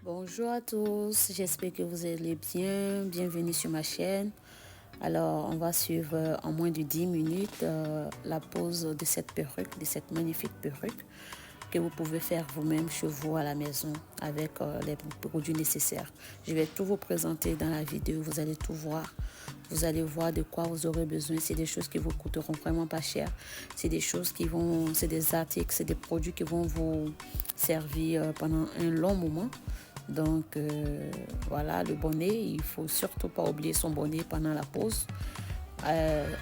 Bonjour à tous, j'espère que vous allez bien. Bienvenue sur ma chaîne. Alors, on va suivre en moins de 10 minutes la pose de cette perruque, de cette magnifique perruque que vous pouvez faire vous-même chez vous à la maison avec les produits nécessaires. Je vais tout vous présenter dans la vidéo, vous allez tout voir. Vous allez voir de quoi vous aurez besoin. C'est des choses qui vous coûteront vraiment pas cher. C'est des choses qui vont, c'est des articles, c'est des produits qui vont vous servir pendant un long moment. Donc voilà, le bonnet, il faut surtout pas oublier son bonnet pendant la pose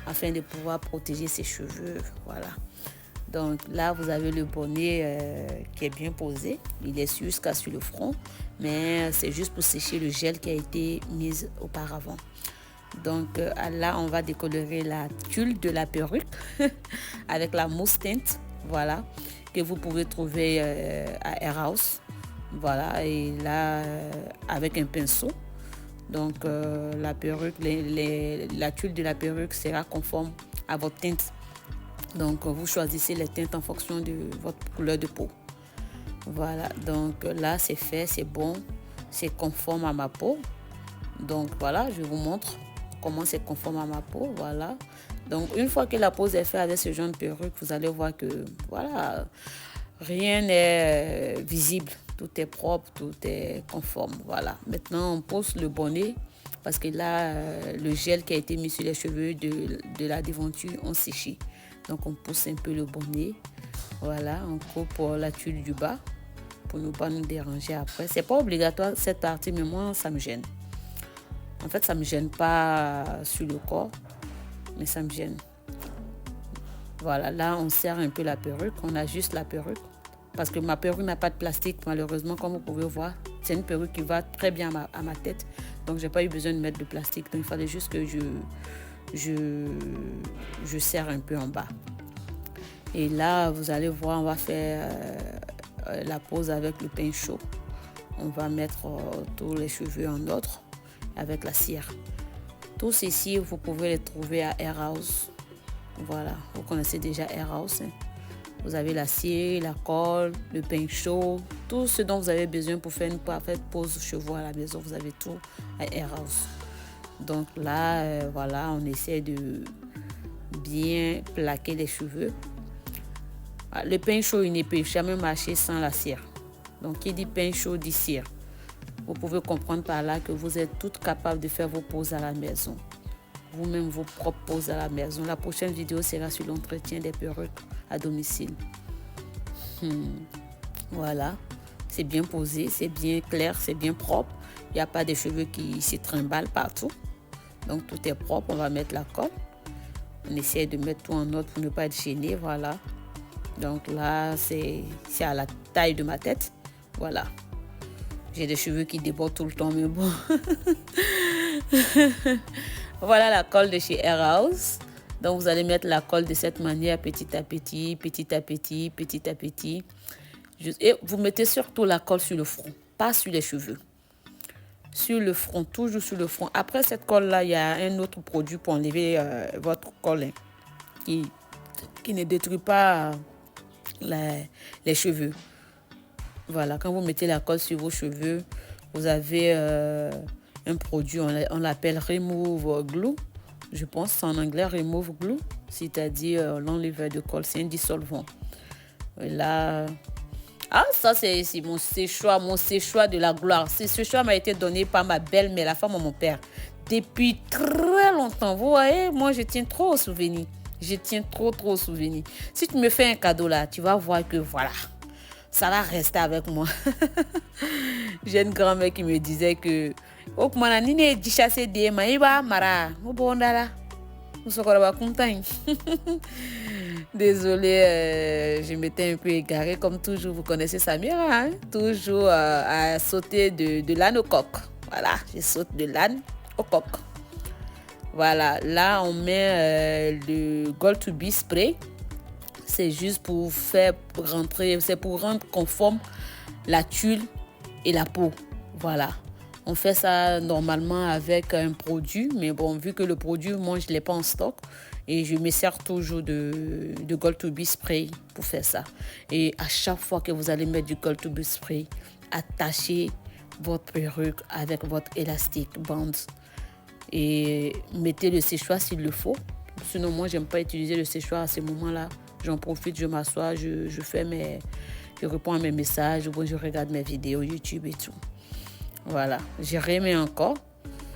afin de pouvoir protéger ses cheveux. Voilà. Donc là, vous avez le bonnet qui est bien posé. Il est jusqu'à sur le front, mais c'est juste pour sécher le gel qui a été mis auparavant. Donc là, on va décolorer la tulle de la perruque avec la mousse teinte, voilà, que vous pouvez trouver à Air House. Voilà, et là, avec un pinceau. Donc la perruque, la tuile de la perruque sera conforme à votre teinte. Donc vous choisissez les teintes en fonction de votre couleur de peau. Voilà, donc là c'est fait, c'est bon, c'est conforme à ma peau. Donc voilà, je vous montre comment c'est conforme à ma peau. Voilà. Donc une fois que la pose est faite avec ce genre de perruque, vous allez voir que voilà, rien n'est visible. Tout est propre, tout est conforme. Voilà. Maintenant, on pose le bonnet parce que là, le gel qui a été mis sur les cheveux de la déventure ont séché. Donc, on pousse un peu le bonnet. Voilà, on coupe la tuile du bas pour ne pas nous déranger après. C'est pas obligatoire cette partie, mais moi, ça me gêne. En fait, ça me gêne pas sur le corps, mais ça me gêne. Voilà, là, on serre un peu la perruque, on ajuste la perruque. Parce que ma perruque n'a pas de plastique, malheureusement, comme vous pouvez voir. C'est une perruque qui va très bien à ma tête. Donc, je n'ai pas eu besoin de mettre de plastique. Donc, il fallait juste que je serre un peu en bas. Et là, vous allez voir, on va faire la pose avec le pain chaud. On va mettre tous les cheveux en ordre avec la cire. Tous ceci, vous pouvez les trouver à Air House. Voilà, vous connaissez déjà Air House. Hein? Vous avez la cire, la colle, le pain chaud, tout ce dont vous avez besoin pour faire une parfaite pose cheveux à la maison. Vous avez tout à Air House. Donc là, voilà, on essaie de bien plaquer les cheveux. Le pain chaud, il ne peut jamais marcher sans la cire. Donc, qui dit pain chaud dit cire. Vous pouvez comprendre par là que vous êtes toutes capables de faire vos poses à la maison. Vous-même vos propres poses à la maison. La prochaine vidéo sera sur l'entretien des perruques à domicile. Voilà, c'est bien posé, c'est bien clair, c'est bien propre. Il n'y a pas de cheveux qui se trimballent partout. Donc tout est propre, on va mettre la colle. On essaie de mettre tout en ordre pour ne pas être gêné, voilà. Donc là, c'est à la taille de ma tête. Voilà. J'ai des cheveux qui débordent tout le temps, mais bon. Voilà la colle de chez Air House. Donc vous allez mettre la colle de cette manière, petit à petit, petit à petit, petit à petit. Et vous mettez surtout la colle sur le front, pas sur les cheveux. Sur le front, toujours sur le front. Après cette colle-là, il y a un autre produit pour enlever votre colle qui ne détruit pas les cheveux. Voilà, quand vous mettez la colle sur vos cheveux, vous avez un produit, on l'appelle Remove Glue. Je pense en anglais Remove Glue, c'est-à-dire l'enleveur de colle, c'est un dissolvant. Et là, ça c'est mon séchoir de la gloire. Ce séchoir m'a été donné par ma belle-mère, la femme de mon père, depuis très longtemps. Vous voyez, moi je tiens trop aux souvenirs. Je tiens trop aux souvenirs. Si tu me fais un cadeau là, tu vas voir que voilà, ça va rester avec moi. J'ai une grand-mère qui me disait que désolée, je m'étais un peu égarée. Comme toujours, vous connaissez Samira, hein? Toujours à sauter de l'âne au coq. Voilà, je saute de l'âne au coq. Voilà, là on met le Gold to Be Spray. C'est juste pour faire rentrer, c'est pour rendre conforme la tuile et la peau. Voilà. On fait ça normalement avec un produit, mais bon, vu que le produit, moi, je ne l'ai pas en stock, et je me sers toujours de Gold to Be Spray pour faire ça. Et à chaque fois que vous allez mettre du Gold to Be Spray, attachez votre perruque avec votre élastique bande. Et mettez le séchoir s'il le faut. Sinon, moi, j'aime pas utiliser le séchoir à ce moment-là. J'en profite, je m'assois, je réponds à mes messages, ou je regarde mes vidéos YouTube et tout. Voilà, je remets encore.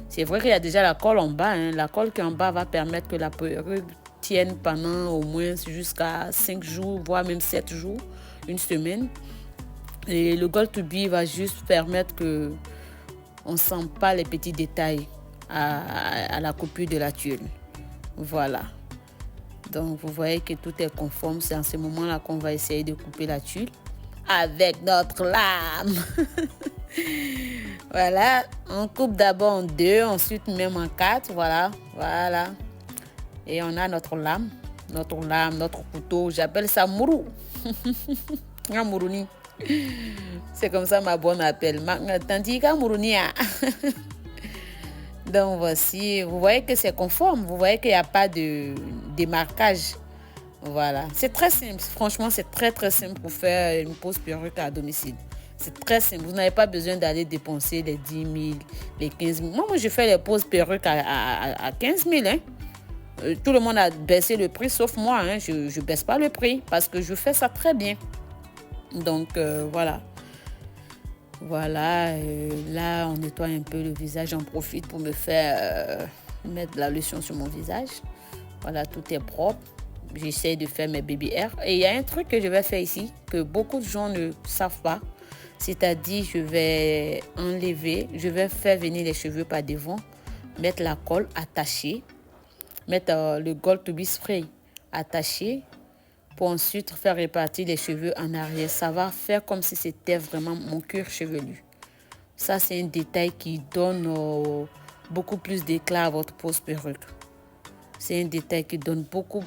C'est vrai qu'il y a déjà la colle en bas. Hein. La colle qui est en bas va permettre que la perruque tienne pendant au moins jusqu'à 5 jours, voire même 7 jours, une semaine. Et le Gold to Be va juste permettre que on ne sent pas les petits détails à la coupure de la tuile. Voilà. Donc, vous voyez que tout est conforme. C'est en ce moment-là qu'on va essayer de couper la tuile avec notre lame. Voilà. On coupe d'abord en 2, ensuite même en 4. Voilà. Voilà. Et on a notre lame, notre couteau. J'appelle ça mourou. Un mourouni. C'est comme ça ma bonne appelle. Tandis qu'un mourouni. Donc voici, vous voyez que c'est conforme, vous voyez qu'il n'y a pas de démarquage. Voilà, c'est très simple, franchement c'est très très simple pour faire une pose perruque à domicile. C'est très simple, vous n'avez pas besoin d'aller dépenser les 10 000, les 15 000. Moi je fais les poses perruques à 15 000. Hein. Tout le monde a baissé le prix sauf moi, hein. Je ne baisse pas le prix parce que je fais ça très bien. Donc voilà. Voilà, là on nettoie un peu le visage, j'en profite pour me faire mettre de la lotion sur mon visage. Voilà, tout est propre. J'essaie de faire mes baby hairs. Et il y a un truc que je vais faire ici, que beaucoup de gens ne savent pas. C'est-à-dire, je vais enlever, je vais faire venir les cheveux par devant, mettre la colle attachée, mettre le Gold to Be spray attaché, pour ensuite faire répartir les cheveux en arrière. Ça va faire comme si c'était vraiment mon cuir chevelu. Ça, c'est un détail qui donne beaucoup plus d'éclat à votre pose perruque. C'est un détail qui donne beaucoup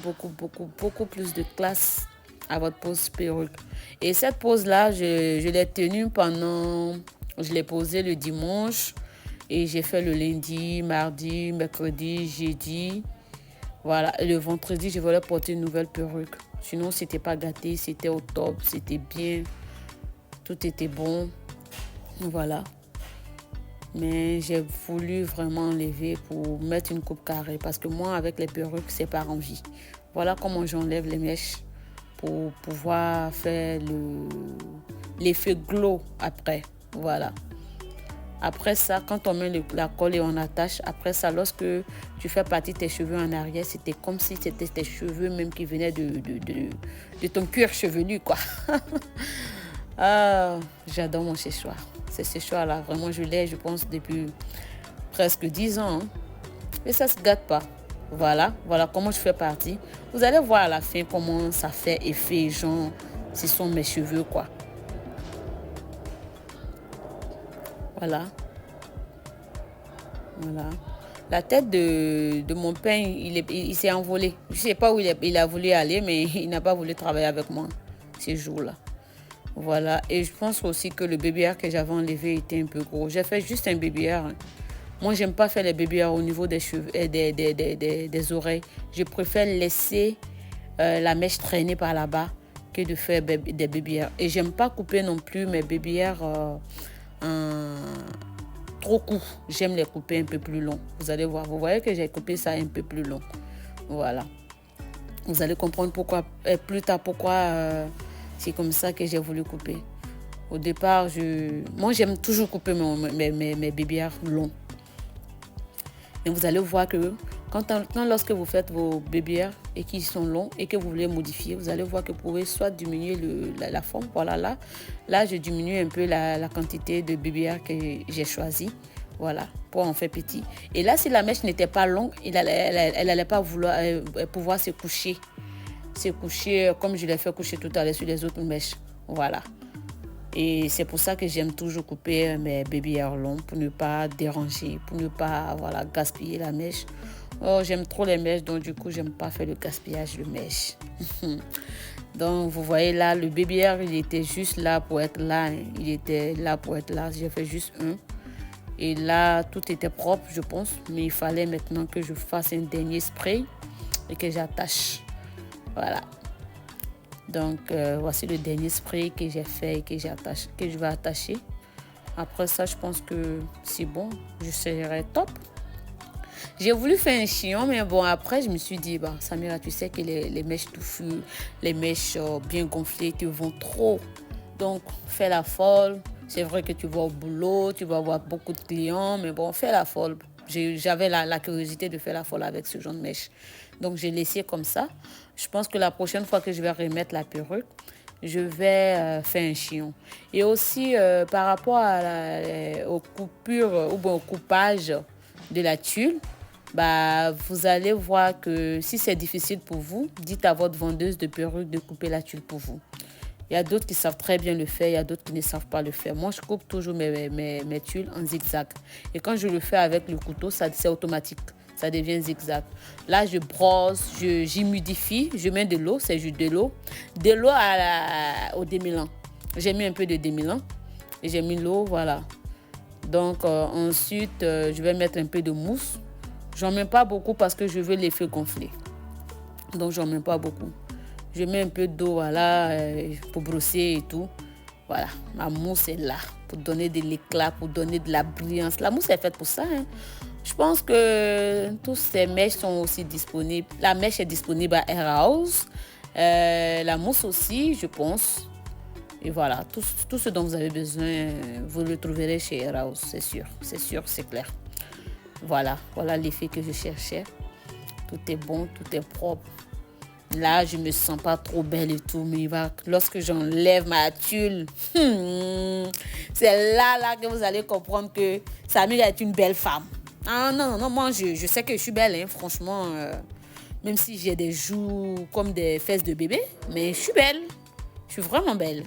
plus de classe à votre pose perruque. Et cette pose-là, je l'ai tenue pendant... Je l'ai posée le dimanche et j'ai fait le lundi, mardi, mercredi, jeudi. Voilà, et le vendredi, je voulais porter une nouvelle perruque. Sinon, c'était pas gâté, c'était au top, c'était bien. Tout était bon. Voilà. Mais j'ai voulu vraiment enlever pour mettre une coupe carrée. Parce que moi, avec les perruques, c'est par envie. Voilà comment j'enlève les mèches pour pouvoir faire l'effet glow après. Voilà. Après ça, quand on met la colle et on attache, après ça, lorsque tu fais partir tes cheveux en arrière, c'était comme si c'était tes cheveux même qui venaient de ton cuir chevelu, quoi. Ah, j'adore mon séchoir. Ce séchoir-là, vraiment, je l'ai, je pense, depuis presque 10 ans. Hein. Et ça ne se gâte pas. Voilà, voilà comment je fais partie. Vous allez voir à la fin comment ça fait effet, genre, ce sont mes cheveux, quoi. Voilà. Voilà. La tête de mon père, il s'est envolé. Je ne sais pas où il a voulu aller, mais il n'a pas voulu travailler avec moi ces jours-là. Voilà. Et je pense aussi que le baby hair que j'avais enlevé était un peu gros. J'ai fait juste un baby hair. Hein. Moi, j'aime pas faire les baby hair au niveau des cheveux et des oreilles. Je préfère laisser la mèche traîner par là-bas que de faire des baby hair. Et j'aime pas couper non plus mes baby hair trop court. J'aime les couper un peu plus long. Vous allez voir. Vous voyez que j'ai coupé ça un peu plus long. Voilà. Vous allez comprendre pourquoi, plus tard pourquoi c'est comme ça que j'ai voulu couper. Au départ, moi j'aime toujours couper mes baby hairs longs. Et vous allez voir que lorsque vous faites vos baby hairs et qu'ils sont longs et que vous voulez modifier, vous allez voir que vous pouvez soit diminuer la forme. Voilà, là, je diminue un peu la quantité de baby hairs que j'ai choisi. Voilà, pour en faire petit. Et là, si la mèche n'était pas longue, elle n'allait pas pouvoir se coucher. Se coucher comme je l'ai fait coucher tout à l'heure sur les autres mèches. Voilà. Et c'est pour ça que j'aime toujours couper mes baby hairs longs pour ne pas déranger, pour ne pas gaspiller la mèche. Oh, j'aime trop les mèches, donc du coup, j'aime pas faire le gaspillage de mèches. Donc, vous voyez là, le baby hair, il était juste là pour être là. Hein. Il était là pour être là. J'ai fait juste un. Et là, tout était propre, je pense. Mais il fallait maintenant que je fasse un dernier spray et que j'attache. Voilà. Donc, voici le dernier spray que j'ai fait et que je vais attacher. Après ça, je pense que c'est bon. Je serai top. J'ai voulu faire un chignon, mais bon, après, je me suis dit, bah, Samira, tu sais que les mèches touffues, les mèches bien gonflées te vont trop. Donc, fais la folle. C'est vrai que tu vas au boulot, tu vas avoir beaucoup de clients, mais bon, fais la folle. J'avais la curiosité de faire la folle avec ce genre de mèche. Donc, j'ai laissé comme ça. Je pense que la prochaine fois que je vais remettre la perruque, je vais faire un chignon. Et aussi, par rapport aux coupures ou bon, au coupage de la tulle, bah, vous allez voir que si c'est difficile pour vous, dites à votre vendeuse de perruque de couper la tulle pour vous. Il y a d'autres qui savent très bien le faire, il y a d'autres qui ne savent pas le faire. Moi, je coupe toujours mes tulles en zigzag. Et quand je le fais avec le couteau, c'est automatique. Ça devient zigzag. Là, je brosse, j'humidifie, je mets de l'eau, c'est juste de l'eau. De l'eau au démêlant. J'ai mis un peu de démêlant et j'ai mis l'eau, voilà. Donc, ensuite, je vais mettre un peu de mousse. J'en mets pas beaucoup parce que je veux l'effet gonfler. Donc, j'en mets pas beaucoup. Je mets un peu d'eau, voilà, pour brosser et tout. Voilà, ma mousse est là pour donner de l'éclat, pour donner de la brillance. La mousse est faite pour ça, hein. Je pense que tous ces mèches sont aussi disponibles. La mèche est disponible à Air House. La mousse aussi, je pense. Et voilà, tout ce dont vous avez besoin, vous le trouverez chez Air House, c'est sûr, c'est clair. Voilà l'effet que je cherchais. Tout est bon, tout est propre. Là, je me sens pas trop belle et tout, mais lorsque j'enlève ma tulle, c'est là que vous allez comprendre que Samira est une belle femme. Ah non, moi, je sais que je suis belle, hein, franchement. Même si j'ai des joues comme des fesses de bébé, mais je suis belle. Je suis vraiment belle.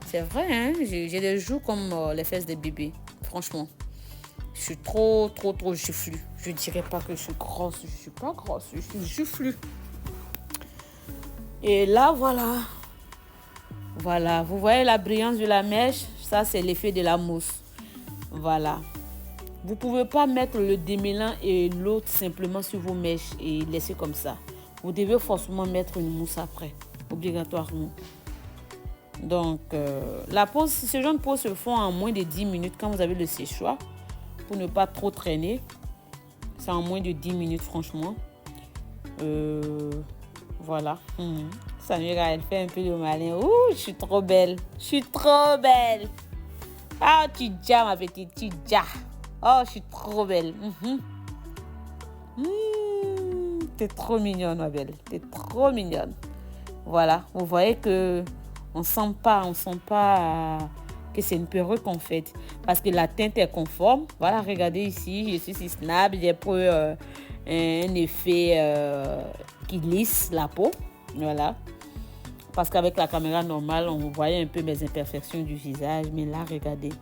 C'est vrai, hein, j'ai des joues comme les fesses de bébé, franchement. Je suis trop joufflue. Je dirais pas que je suis grosse, je suis pas grosse, je suis joufflue. Et là, voilà. Voilà, vous voyez la brillance de la mèche? Ça, c'est l'effet de la mousse. Voilà. Vous ne pouvez pas mettre le démêlant et l'autre simplement sur vos mèches et laisser comme ça. Vous devez forcément mettre une mousse après, obligatoirement. Donc, ce genre de pause se font en moins de 10 minutes quand vous avez le séchoir pour ne pas trop traîner. C'est en moins de 10 minutes, franchement. Voilà. Samira, elle fait un peu de malin. Ouh, je suis trop belle. Ah, tu déjà, ma petite, tu déjà. Oh, je suis trop belle. T'es trop mignonne, ma belle. T'es trop mignonne. Voilà. Vous voyez que on sent pas que c'est une perruque en fait. Parce que la teinte est conforme. Voilà, regardez ici. Je suis si snap. J'ai pris un effet qui lisse la peau. Voilà. Parce qu'avec la caméra normale, on voyait un peu mes imperfections du visage. Mais là, regardez.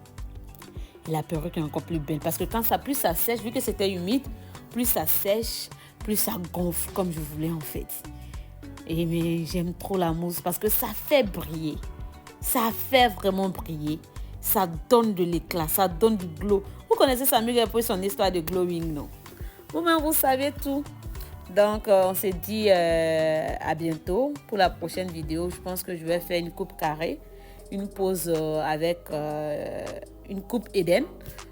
La perruque est encore plus belle. Parce que plus ça sèche, vu que c'était humide, plus ça sèche, plus ça gonfle comme je voulais en fait. Mais j'aime trop la mousse parce que ça fait briller. Ça fait vraiment briller. Ça donne de l'éclat, ça donne du glow. Vous connaissez Samira pour son histoire de glowing, non? Vous-même, vous savez tout. Donc, on se dit à bientôt pour la prochaine vidéo. Je pense que je vais faire une coupe carrée, une pose avec une coupe Eden.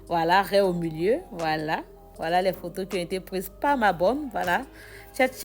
Voilà, raie au milieu. Voilà les photos qui ont été prises par ma bonne. Voilà. Ciao, ciao.